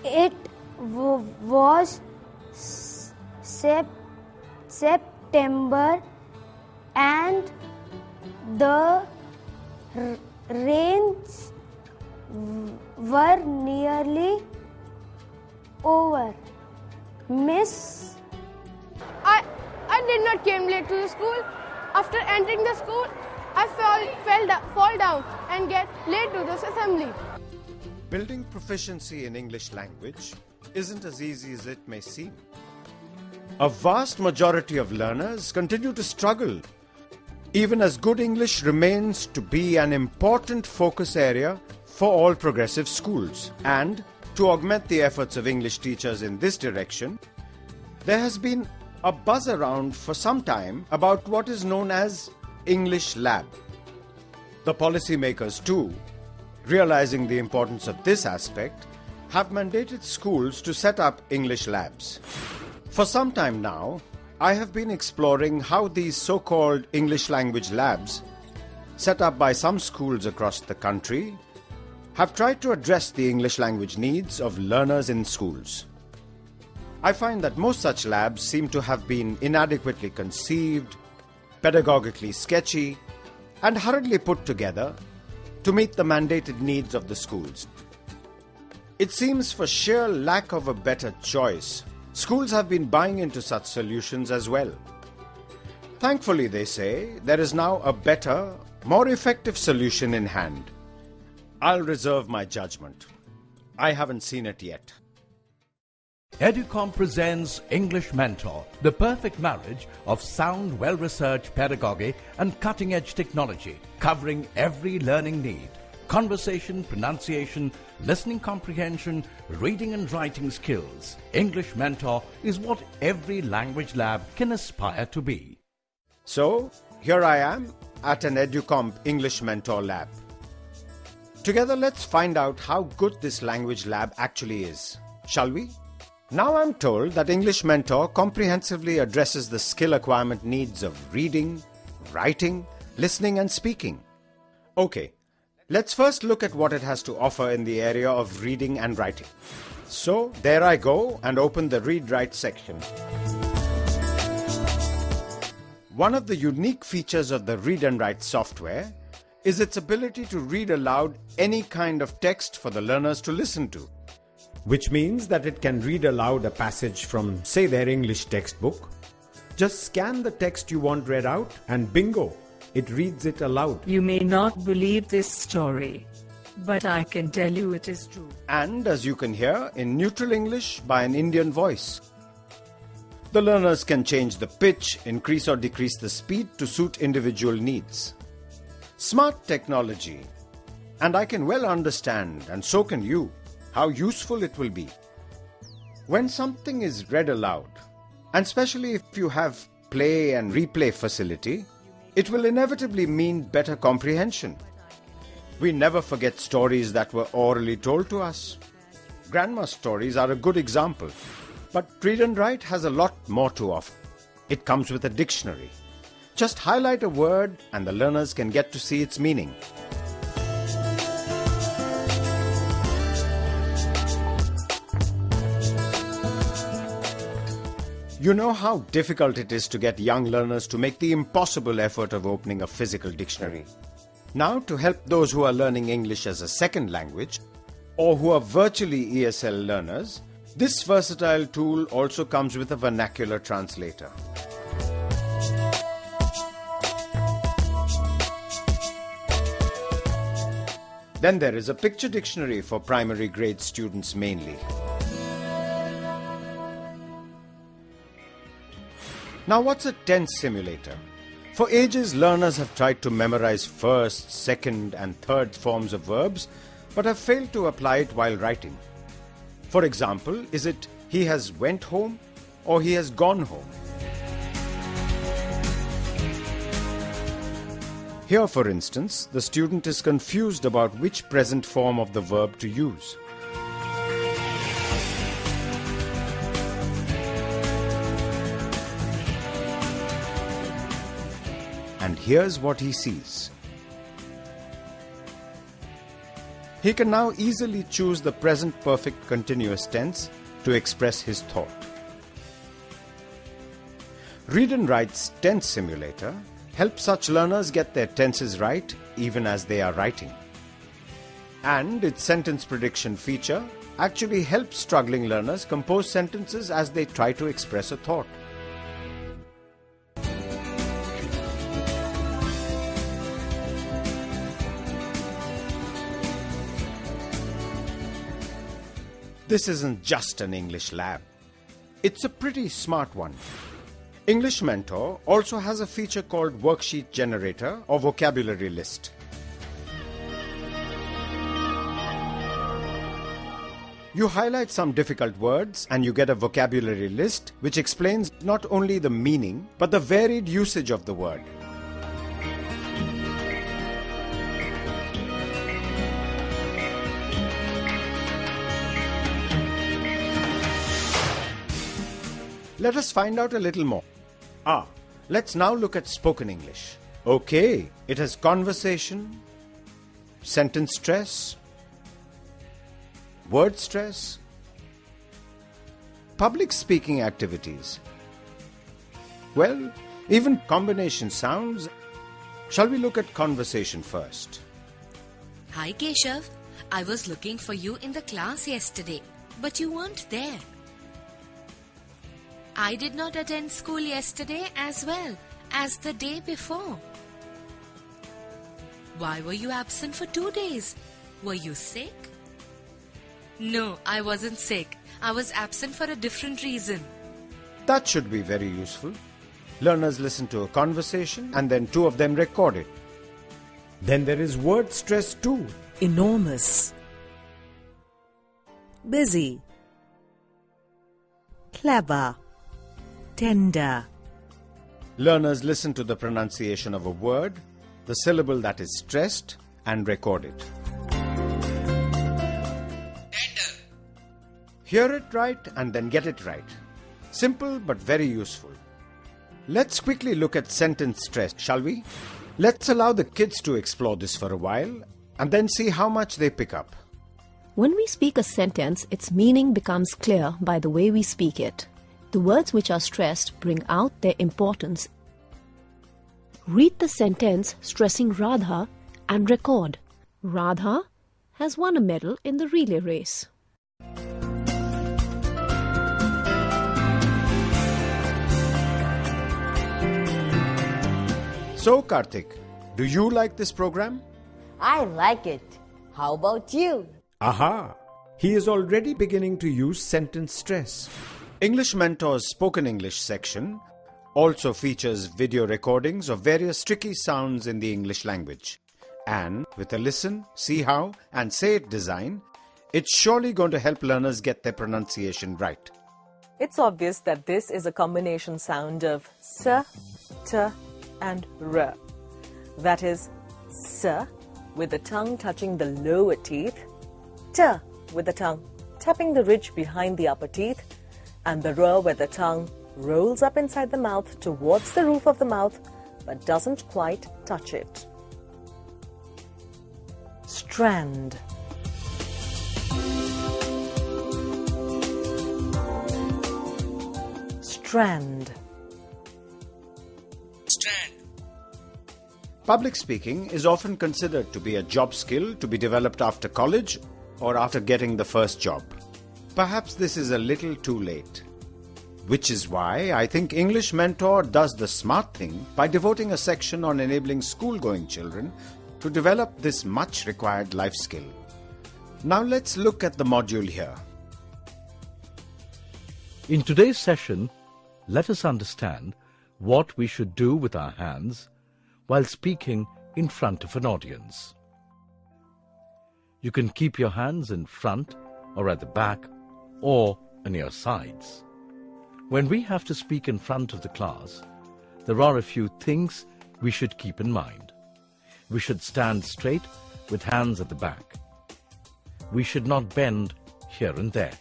It was September and the rains were nearly over. Miss, I did not came late to the school. After entering the school, I fall down and get late to this assembly. Building proficiency in English language isn't as easy as it may seem. A vast majority of learners continue to struggle, even as good English remains to be an important focus area for all progressive schools. And to augment the efforts of English teachers in this direction, there has been a buzz around for some time about what is known as English Lab. The policymakers too, realizing the importance of this aspect, have mandated schools to set up English labs. For some time now, I have been exploring how these so-called English language labs, set up by some schools across the country, have tried to address the English language needs of learners in schools. I find that most such labs seem to have been inadequately conceived, pedagogically sketchy, and hurriedly put together to meet the mandated needs of the schools. It seems for sheer lack of a better choice, schools have been buying into such solutions as well. Thankfully, they say, there is now a better, more effective solution in hand. I'll reserve my judgment. I haven't seen it yet. Educomp presents English Mentor, the perfect marriage of sound, well-researched pedagogy and cutting-edge technology, covering every learning need. Conversation, pronunciation, listening comprehension, reading and writing skills. English Mentor is what every language lab can aspire to be. So, here I am at an Educomp English Mentor lab. Together, let's find out how good this language lab actually is, shall we? Now I'm told that English Mentor comprehensively addresses the skill acquirement needs of reading, writing, listening and speaking. Okay, let's first look at what it has to offer in the area of reading and writing. So there I go and open the read-write section. One of the unique features of the read and write software is its ability to read aloud any kind of text for the learners to listen to. Which means that it can read aloud a passage from, say, their English textbook. Just scan the text you want read out and bingo, it reads it aloud. You may not believe this story, but I can tell you it is true. And as you can hear, in neutral English by an Indian voice. The learners can change the pitch, increase or decrease the speed to suit individual needs. Smart technology, and I can well understand, and so can you, how useful it will be. When something is read aloud, and especially if you have play and replay facility, it will inevitably mean better comprehension. We never forget stories that were orally told to us. Grandma stories are a good example, but read and write has a lot more to offer. It comes with a dictionary. Just highlight a word and the learners can get to see its meaning. You know how difficult it is to get young learners to make the impossible effort of opening a physical dictionary. Now, to help those who are learning English as a second language, or who are virtually ESL learners, this versatile tool also comes with a vernacular translator. Then there is a picture dictionary for primary grade students mainly. Now what's a tense simulator? For ages, learners have tried to memorize first, second and third forms of verbs, but have failed to apply it while writing. For example, is it he has went home or he has gone home? Here, for instance, the student is confused about which present form of the verb to use. And here's what he sees. He can now easily choose the present perfect continuous tense to express his thought. Read and Write's Tense Simulator helps such learners get their tenses right even as they are writing. And its sentence prediction feature actually helps struggling learners compose sentences as they try to express a thought. This isn't just an English lab. It's a pretty smart one. English Mentor also has a feature called Worksheet Generator or Vocabulary List. You highlight some difficult words and you get a vocabulary list which explains not only the meaning but the varied usage of the word. Let us find out a little more. Let's now look at spoken English. Okay, it has conversation, sentence stress, word stress, public speaking activities. Well, even combination sounds. Shall we look at conversation first? Hi Keshav, I was looking for you in the class yesterday, but you weren't there. I did not attend school yesterday as well as the day before. Why were you absent for 2 days? Were you sick? No, I wasn't sick. I was absent for a different reason. That should be very useful. Learners listen to a conversation and then 2 of them record it. Then there is word stress too. Enormous, busy, clever, tender. Learners listen to the pronunciation of a word, the syllable that is stressed, and record it. Hear it right and then get it right. Simple but very useful. Let's quickly look at sentence stress, shall we? Let's allow the kids to explore this for a while and then see how much they pick up. When we speak a sentence, its meaning becomes clear by the way we speak it. The words which are stressed bring out their importance. Read the sentence stressing Radha and record. Radha has won a medal in the relay race. So Karthik, do you like this program? I like it. How about you? Aha! He is already beginning to use sentence stress. English Mentor's Spoken English section also features video recordings of various tricky sounds in the English language. And with a listen, see how, and say it design, it's surely going to help learners get their pronunciation right. It's obvious that this is a combination sound of s, t, and r. That is, s with the tongue touching the lower teeth, t with the tongue tapping the ridge behind the upper teeth, and the r where the tongue rolls up inside the mouth towards the roof of the mouth but doesn't quite touch it. Strand. Strand. Public speaking is often considered to be a job skill to be developed after college or after getting the first job. Perhaps this is a little too late. Which is why I think English Mentor does the smart thing by devoting a section on enabling school-going children to develop this much required life skill. Now let's look at the module here. In today's session, let us understand what we should do with our hands while speaking in front of an audience. You can keep your hands in front or at the back or on your sides. When we have to speak in front of the class, there are a few things we should keep in mind. We should stand straight with hands at the back. We should not bend here and there.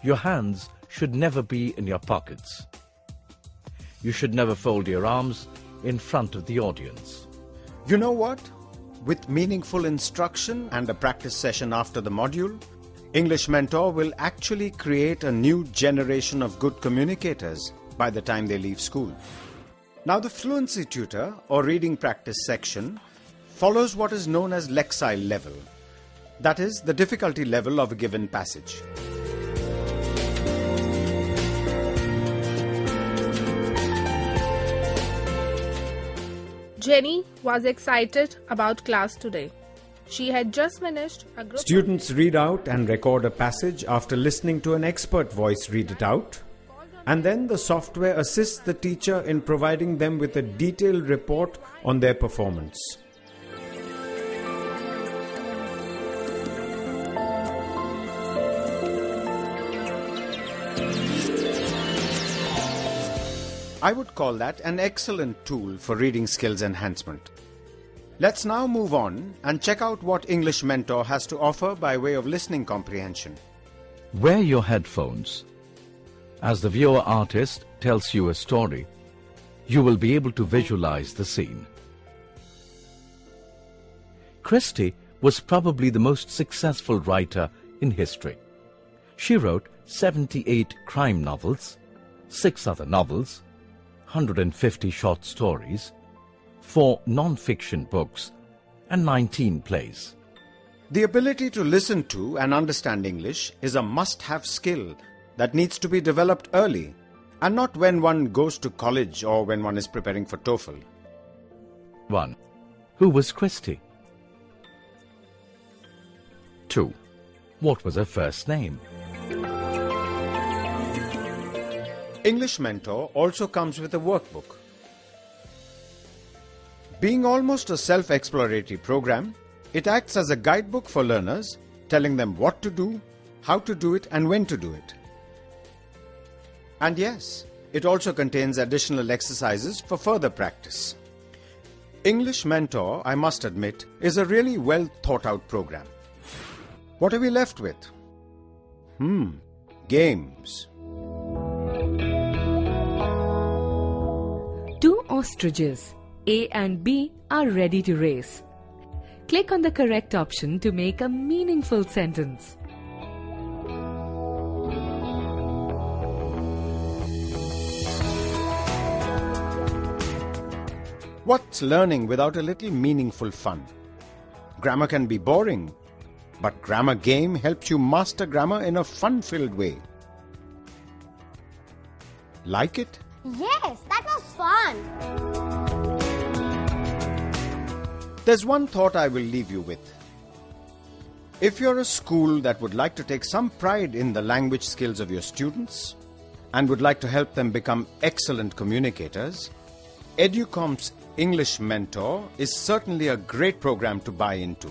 Your hands should never be in your pockets. You should never fold your arms in front of the audience. You know what? With meaningful instruction and a practice session after the module, English Mentor will actually create a new generation of good communicators by the time they leave school. Now, the fluency tutor or reading practice section follows what is known as lexile level. That is, the difficulty level of a given passage. Jenny was excited about class today. She had just finished a group. Students read out and record a passage after listening to an expert voice read it out, and then the software assists the teacher in providing them with a detailed report on their performance. I would call that an excellent tool for reading skills enhancement. Let's now move on and check out what English Mentor has to offer by way of listening comprehension. Wear your headphones. As the viewer artist tells you a story, you will be able to visualize the scene. Christie was probably the most successful writer in history. She wrote 78 crime novels, 6 other novels, 150 short stories, 4 non-fiction books, and 19 plays. The ability to listen to and understand English is a must-have skill that needs to be developed early, and not when one goes to college or when one is preparing for TOEFL. 1. Who was Christie? 2. What was her first name? English Mentor also comes with a workbook. Being almost a self-exploratory program, it acts as a guidebook for learners, telling them what to do, how to do it, and when to do it. And yes, it also contains additional exercises for further practice. English Mentor, I must admit, is a really well thought out program. What are we left with? Games. 2 ostriches, A and B, are ready to race. Click on the correct option to make a meaningful sentence. What's learning without a little meaningful fun? Grammar can be boring, but Grammar Game helps you master grammar in a fun-filled way. Like it? Yes, that was fun. There's one thought I will leave you with. If you're a school that would like to take some pride in the language skills of your students and would like to help them become excellent communicators, Educomp's English Mentor is certainly a great program to buy into.